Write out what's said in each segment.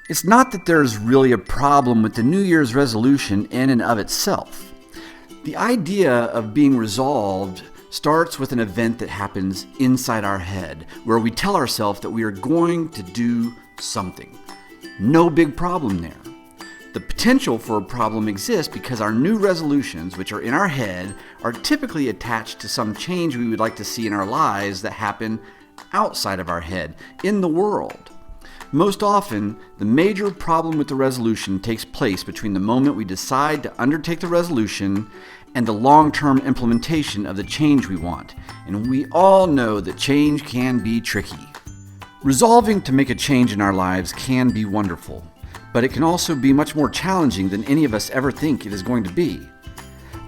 It's not that there's really a problem with the New Year's resolution in and of itself. The idea of being resolved starts with an event that happens inside our head, where we tell ourselves that we are going to do something. No big problem there. The potential for a problem exists because our new resolutions, which are in our head, are typically attached to some change we would like to see in our lives that happen outside of our head, in the world. Most often, the major problem with the resolution takes place between the moment we decide to undertake the resolution and the long-term implementation of the change we want. And we all know that change can be tricky. Resolving to make a change in our lives can be wonderful, but it can also be much more challenging than any of us ever think it is going to be.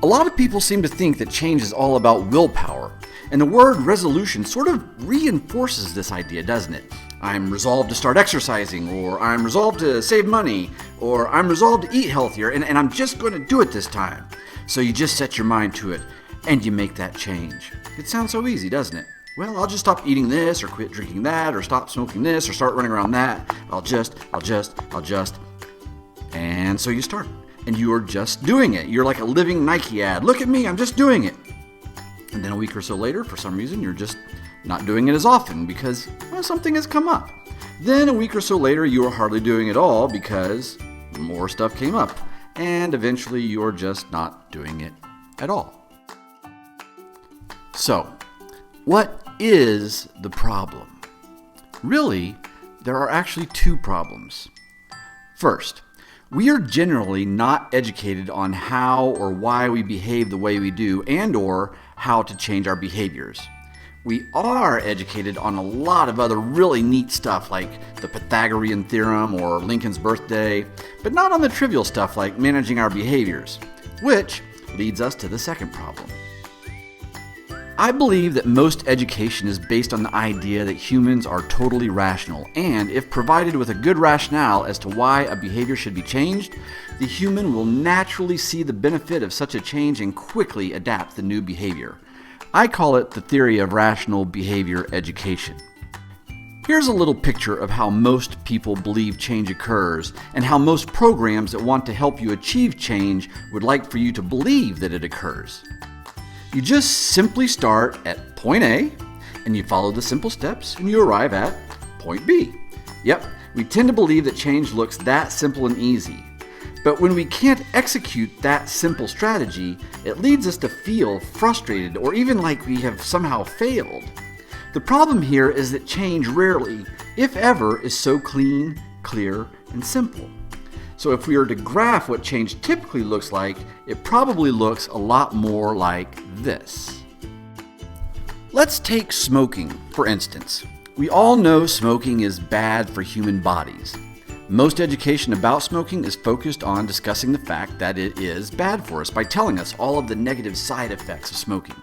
A lot of people seem to think that change is all about willpower, and the word resolution sort of reinforces this idea, doesn't it? I'm resolved to start exercising, or I'm resolved to save money, or I'm resolved to eat healthier, and I'm just going to do it this time. So you just set your mind to it, and you make that change. It sounds so easy, doesn't it? Well, I'll just stop eating this, or quit drinking that, or stop smoking this, or start running around that. I'll just. And so you start, and you are just doing it. You're like a living Nike ad. Look at me, I'm just doing it. And then a week or so later, for some reason, you're just not doing it as often because, well, something has come up. Then a week or so later, you are hardly doing it all because more stuff came up. And eventually, you're just not doing it at all. So, what is the problem? Really, there are actually two problems. First, we are generally not educated on how or why we behave the way we do and or how to change our behaviors. We are educated on a lot of other really neat stuff like the Pythagorean theorem or Lincoln's birthday, but not on the trivial stuff like managing our behaviors, which leads us to the second problem. I believe that most education is based on the idea that humans are totally rational, and if provided with a good rationale as to why a behavior should be changed, the human will naturally see the benefit of such a change and quickly adapt the new behavior. I call it the theory of rational behavior education. Here's a little picture of how most people believe change occurs, and how most programs that want to help you achieve change would like for you to believe that it occurs. You just simply start at point A, and you follow the simple steps, and you arrive at point B. Yep, we tend to believe that change looks that simple and easy. But when we can't execute that simple strategy, it leads us to feel frustrated or even like we have somehow failed. The problem here is that change rarely, if ever, is so clean, clear, and simple. So if we were to graph what change typically looks like, it probably looks a lot more like this. Let's take smoking, for instance. We all know smoking is bad for human bodies. Most education about smoking is focused on discussing the fact that it is bad for us by telling us all of the negative side effects of smoking.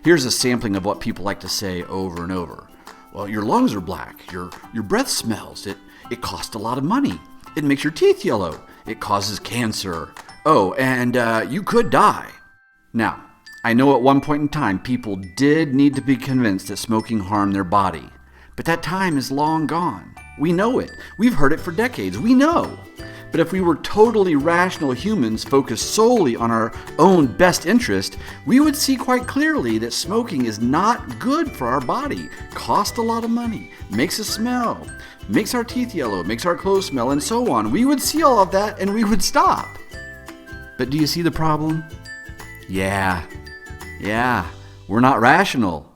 Here's a sampling of what people like to say over and over. Well, your lungs are black, your breath smells, it costs a lot of money. It makes your teeth yellow. It causes cancer. Oh, and you could die. Now, I know at one point in time people did need to be convinced that smoking harmed their body. But that time is long gone. We know it. We've heard it for decades. We know. But if we were totally rational humans focused solely on our own best interest, we would see quite clearly that smoking is not good for our body, costs a lot of money, makes us smell, makes our teeth yellow, makes our clothes smell, and so on. We would see all of that and we would stop. But do you see the problem? Yeah, we're not rational.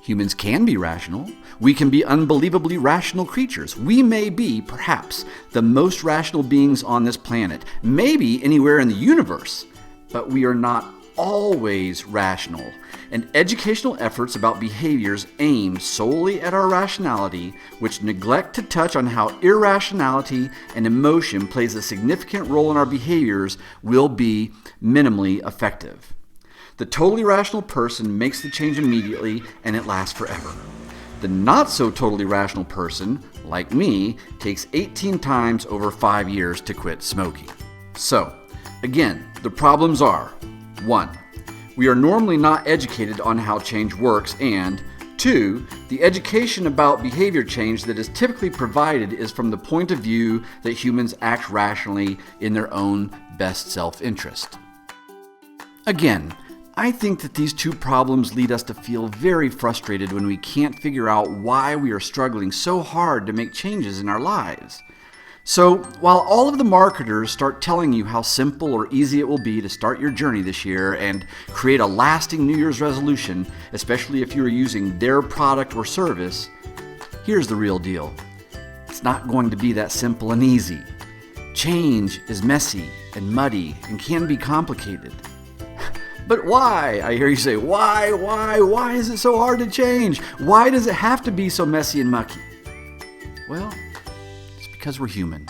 Humans can be rational. We can be unbelievably rational creatures. We may be, perhaps, the most rational beings on this planet, maybe anywhere in the universe, but we are not always rational. And educational efforts about behaviors aimed solely at our rationality, which neglect to touch on how irrationality and emotion plays a significant role in our behaviors, will be minimally effective. The totally rational person makes the change immediately, and it lasts forever. The not-so-totally rational person, like me, takes 18 times over 5 years to quit smoking. So, again, the problems are: 1. We are normally not educated on how change works, and 2, the education about behavior change that is typically provided is from the point of view that humans act rationally in their own best self-interest. Again, I think that these two problems lead us to feel very frustrated when we can't figure out why we are struggling so hard to make changes in our lives. So, while all of the marketers start telling you how simple or easy it will be to start your journey this year and create a lasting New Year's resolution, especially if you are using their product or service, here's the real deal. It's not going to be that simple and easy. Change is messy and muddy and can be complicated. But why? I hear you say, why? Why is it so hard to change? Why does it have to be so messy and mucky? Well, it's because we're human.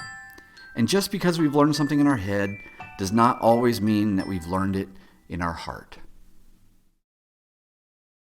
And just because we've learned something in our head does not always mean that we've learned it in our heart.